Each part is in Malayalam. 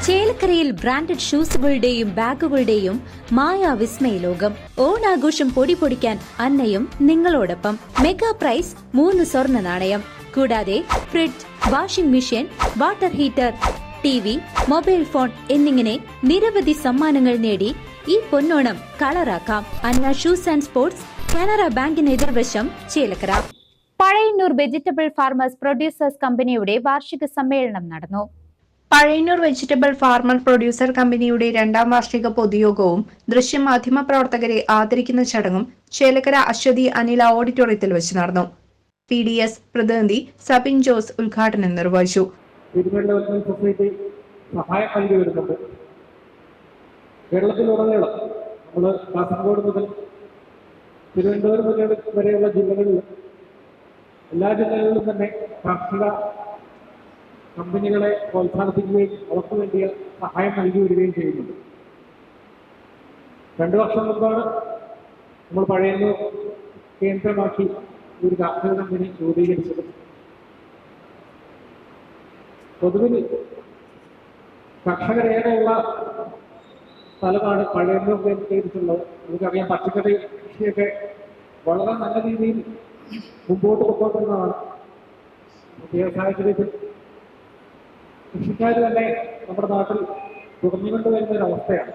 ചേലക്കരയിൽ ബ്രാൻഡഡ് ഷൂസുകളുടെയും ബാഗുകളുടെയും മായാവിസ്മയ ലോകം. ഓണാഘോഷം പൊടിപൊടിക്കാൻ അന്നയും നിങ്ങളോടൊപ്പം. മെഗാ പ്രൈസ് 3 സ്വർണ്ണ നാണയം. കൂടാതെ fridge, washing machine, water heater, TV, mobile phone എന്നിങ്ങനെ നിരവധി സമ്മാനങ്ങൾ നേടി ഈ പൊന്നോണം കളറാക്കാം. Anna shoes and sports, Canara ബാങ്കിന് എതിർവശം, Chelakkara. Pazhayannur vegetable farmers producers കമ്പനിയുടെ വാർഷിക സമ്മേളനം നടന്നു. പഴയന്നൂർ വെജിറ്റബിൾ ഫാർമർ പ്രൊഡ്യൂസർ കമ്പനിയുടെ 2ാം വാർഷിക പൊതുയോഗവും ദൃശ്യമാധ്യമ പ്രവർത്തകരെ ആദരിക്കുന്ന ചടങ്ങും ചേലക്കര അശ്വതി അനില ഓഡിറ്റോറിയത്തിൽ വെച്ച് നടന്നു. PDS പ്രതിനിധി സബിൻ ജോസ് ഉദ്ഘാടനം നിർവഹിച്ചു. കേരളത്തിലുടനീളം നമ്മൾ കാസർഗോഡ് മുതൽ തിരുവനന്തപുരം വരെയുള്ള ജില്ലകളിൽ എല്ലാ ജില്ലകളിലും തന്നെ കാർഷിക കമ്പനികളെ പ്രോത്സാഹിപ്പിക്കുകയും അവർക്ക് വേണ്ടിയ സഹായം നൽകി വരികയും ചെയ്യുന്നുണ്ട്. 2 വർഷം മുമ്പാണ് നമ്മൾ പഴയന്നൂർ കേന്ദ്രമാക്കി ഒരു കാർഷിക കമ്പനി രൂപീകരിച്ചത്. പൊതുവിൽ കർഷകരേറെയുള്ള സ്ഥലമാണ് പഴയന്നൂർ കേന്ദ്രീകരിച്ചുള്ളത്. നമുക്കറിയാം, പച്ചക്കറി കൃഷിയൊക്കെ വളരെ നല്ല രീതിയിൽ മുമ്പോട്ട് കൊണ്ടുവരുന്നതാണ്. പ്രത്യേക സാഹചര്യത്തിൽ കൃഷിക്കാർ തന്നെ നമ്മുടെ നാട്ടിൽ തുടർന്നുകൊണ്ട് വരുന്ന ഒരു അവസ്ഥയാണ്.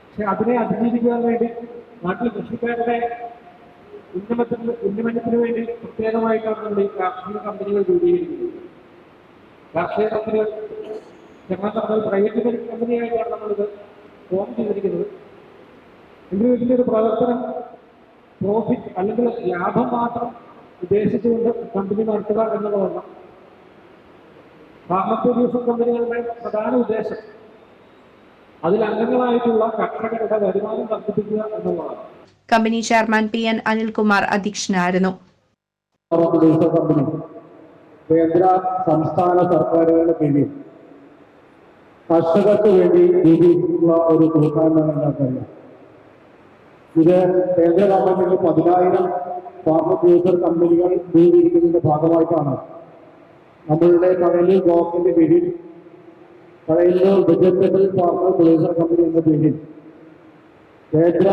പക്ഷെ അതിനെ അതിജീവിക്കുവാൻ വേണ്ടി നാട്ടിൽ കൃഷിക്കാരുടെ ഉന്നമനത്തിന് വേണ്ടി പ്രത്യേകമായിട്ടാണ് നമ്മൾ ഈ കാർഷിക കമ്പനികൾ രൂപീകരിക്കുന്നത്. കാർഷിക കമ്പനികൾ ഞങ്ങൾ നമ്മൾ പ്രൈവറ്റ് കമ്പനിയായിട്ടാണ് നമ്മളിത് ഫോം ചെയ്തിരിക്കുന്നത്. എങ്കിലും ഇതിൻ്റെ ഒരു പ്രവർത്തനം പ്രോഫിറ്റ് അല്ലെങ്കിൽ ലാഭം മാത്രം ഉദ്ദേശിച്ചുകൊണ്ട് കമ്പനി നടത്തുക എന്നുള്ളതല്ല. ഫാർമർ പ്രൊഡ്യൂസർ കമ്പനികളുടെ പ്രധാന ഉദ്ദേശം അതിൽ അംഗങ്ങളായിട്ടുള്ള കർഷകരുടെ വരുമാനം വർദ്ധിപ്പിക്കുക എന്നുള്ളതാണ്. കമ്പനി ചെയർമാൻ PN അനിൽകുമാർ അധ്യക്ഷനായിരുന്നു. കമ്പനി കേന്ദ്ര സംസ്ഥാന സർക്കാരുകളുടെ കീഴിൽ കർഷകർക്ക് വേണ്ടി രൂപീകരിച്ചിട്ടുള്ള ഒരു കൂട്ടായ്മ. ഇത് കേന്ദ്ര ഗവൺമെന്റിൽ 10,000 ഫാർമർ പ്രൊഡ്യൂസർ കമ്പനികൾ രൂപീകരിക്കുന്നതിന്റെ ഭാഗമായിട്ടാണ് നമ്മളുടെ പഴയന്നൂർ ബ്ലോക്കിന്റെ പേരിൽ Pazhayannur vegetable farmer producer company എന്ന പേരിൽ കേന്ദ്ര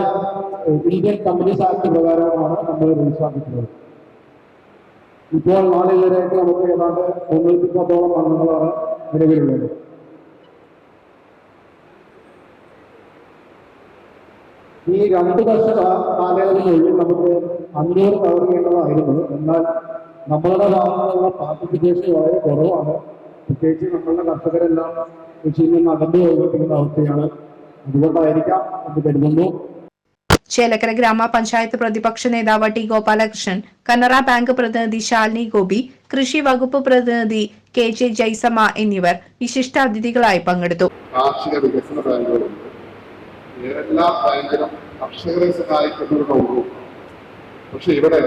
ഇന്ത്യൻ കമ്പനീസ് ആക്ട് പ്രകാരമാണ് നമ്മൾ രജിസ്റ്റർ. ഇപ്പോൾ നാളിതുവരെയായിട്ട് നമുക്ക് ഏതാണ്ട് 310ഓളം അംഗങ്ങളാണ് നിലവിലുള്ളത്. ഈ 2 വർഷ കാലയളവിനുള്ളിൽ നമുക്ക് 500 കവർ ചെയ്യേണ്ടതായിരുന്നു. എന്നാൽ നമ്മളുടെ ഭാഗത്തുള്ള പാർട്ടിസിപ്പേഷൻ വളരെ കുറവാണ്. പ്രത്യേകിച്ച് നമ്മളുടെ കർഷകരെല്ലാം കൃഷിയിൽ നിന്ന് അകന്നു പോയിരിക്കുന്ന അവസ്ഥയാണ്. അതുകൊണ്ടായിരിക്കാം എന്ന് കരുതുന്നു. ചേലക്കര ഗ്രാമപഞ്ചായത്ത് പ്രതിപക്ഷ നേതാവ് T ഗോപാലകൃഷ്ണൻ, കനറ ബാങ്ക് പ്രതിനിധി ശാലിനി ഗോപി, കൃഷി വകുപ്പ് പ്രതിനിധി KJ ജയ്സമ എന്നിവർ വിശിഷ്ടാതിഥികളായി പങ്കെടുത്തു. കാർഷിക വികസന ബാങ്കുകളുണ്ട്. എല്ലാ ബാങ്കിലും കർഷകരെ സഹായിക്കുന്നവരുള്ളൂ. പക്ഷെ ഇവിടെ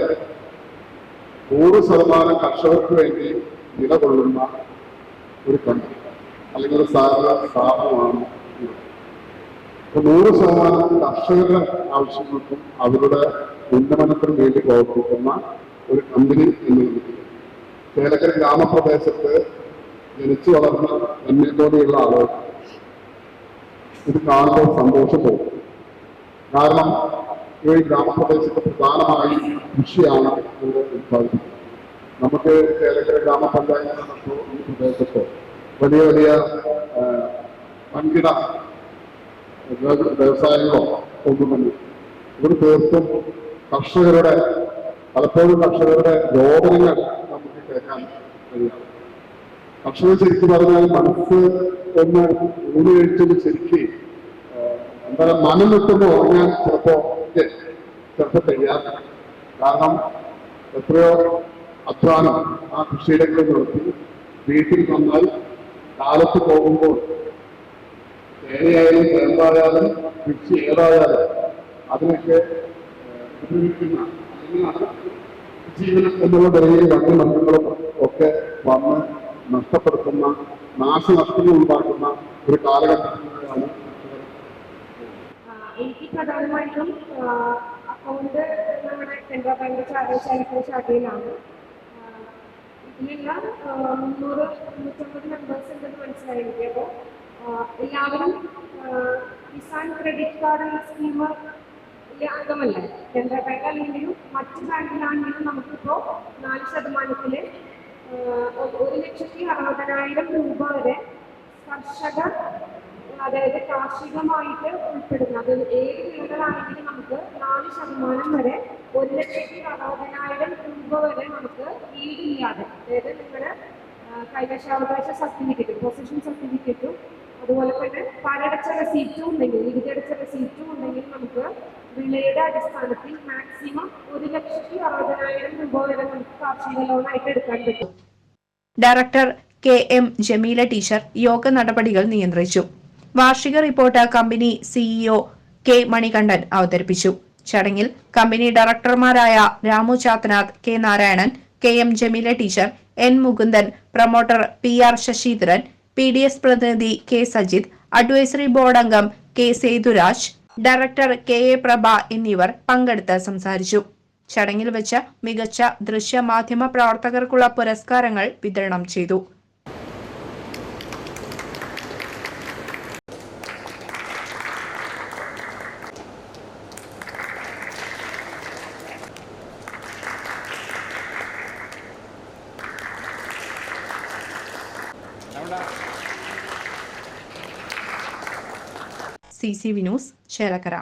100% കർഷകർക്ക് വേണ്ടി നിലകൊള്ളുന്ന ഒരു കമ്പനി അല്ലെങ്കിൽ ഒരു സ്ഥാപനമാണ് ഇത്. 100% കർഷകരുടെ ആവശ്യങ്ങൾക്കും അവരുടെ ഉന്നമനത്തിനും വേണ്ടി പ്രവർത്തിക്കുന്ന ഒരു കമ്പനി എന്നുള്ളത് ചേലക്കര ഗ്രാമപ്രദേശത്ത് ജനിച്ചു വളർന്ന എന്നെപ്പോലെയുള്ള ആളുകൾ ഇത് കാണുമ്പോൾ സന്തോഷം തോന്നും. കാരണം ഈ ഗ്രാമപ്രദേശത്ത് പ്രധാനമായി കൃഷിയാണ് ഇവിടെ ഉത്പാദിപ്പിക്കുന്നത്. നമുക്ക് ചേലക്കര ഗ്രാമപഞ്ചായത്തിനകത്തോ ഈ പ്രദേശത്തോ വലിയ വലിയ വൻകിട വ്യവസായങ്ങളോ ഒന്നുമല്ല. ഇവിടെ തീർത്തും കർഷകരുടെ പലപ്പോഴും കർഷകരുടെ രോദനങ്ങൾ നമുക്ക് കേൾക്കാൻ കഴിയാം. കർഷകർ ശരിക്കും പറഞ്ഞാൽ മനസ്സ് ഒന്ന് ഊടി കഴിച്ചത് ശരിക്ക് എന്താ മനം വിട്ടുമ്പോൾ ഉറങ്ങാൻ ചിലപ്പോൾ കഴിയാത്ത. കാരണം എത്രയോ അധ്വാനം ആ കൃഷിയിടങ്ങളിൽ നടത്തി വീട്ടിൽ വന്നാൽ കാലത്ത് പോകുമ്പോൾ തേനയായാലും ചേമ്പായാലും കൃഷി ഏതായാലും അതിനൊക്കെ ഉപയോഗിക്കുന്ന അല്ലെങ്കിൽ ജീവനം എന്നുള്ള നിലയിൽ രണ്ട് മൃഗങ്ങളും ഒക്കെ വന്ന് നഷ്ടപ്പെടുത്തുന്ന നാശനഷ്ടങ്ങൾ ഉണ്ടാക്കുന്ന ഒരു കാലഘട്ടത്തിലാണ്. എനിക്ക് പ്രധാനമായിട്ടും അക്കൗണ്ട് നമ്മുടെ കനറ ബാങ്ക് ചേലക്കര ശാഖയിലാണ്. ഇതിലെല്ലാം 350 മെമ്പേഴ്സ് ഉണ്ടെന്ന് മനസ്സിലായി എനിക്ക്. അപ്പോൾ എല്ലാവരും കിസാൻ ക്രെഡിറ്റ് കാർഡ് സ്കീം അംഗമല്ല. കേന്ദ്ര ബാങ്ക് അല്ലെങ്കിലും മറ്റ് ബാങ്കിലാണെങ്കിലും നമുക്കിപ്പോൾ 4% 1,60,000 രൂപ വരെ കർഷകർ, അതായത് കാർഷികമായിട്ട് ഉൾപ്പെടുന്ന, അത് ഏത് വിളകളാണെങ്കിലും നമുക്ക് 4% വരെ 1,60,000 രൂപ വരെ നമുക്ക് ഈടില്ലാതെ, അതായത് നിങ്ങളുടെ കൈവശാവകാശ സർട്ടിഫിക്കറ്റും പൊസിഷൻ സർട്ടിഫിക്കറ്റും അതുപോലെ തന്നെ പണടച്ച റെസീപ്റ്റും ഉണ്ടെങ്കിൽ, നികുതിയടച്ച റെസീപ്റ്റും ഉണ്ടെങ്കിൽ നമുക്ക് വിളയുടെ അടിസ്ഥാനത്തിൽ മാക്സിമം 1,60,000 രൂപ വരെ നമുക്ക് കാർഷിക ലോണായിട്ട് എടുക്കാൻ പറ്റും. ഡയറക്ടർ KM ജമീല ടീച്ചർ യോഗ നടപടികൾ നിയന്ത്രിച്ചു. വാർഷിക report company CEO K Manikandan അവതരിപ്പിച്ചു. ചടങ്ങിൽ കമ്പനി ഡയറക്ടർമാരായ Ramu Chathanath, K Narayanan, KM Jameela teacher, N Mukundan, promoter PR Sasidharan, PDS പ്രതിനിധി K സജിത്, അഡ്വൈസറി ബോർഡ് അംഗം K Sethuraj, director KA Prabha എന്നിവർ പങ്കെടുത്ത് സംസാരിച്ചു. ചടങ്ങിൽ വെച്ച് മികച്ച ദൃശ്യമാധ്യമ പ്രവർത്തകർക്കുള്ള പുരസ്കാരങ്ങൾ വിതരണം ചെയ്തു. CCV news Chelakkara.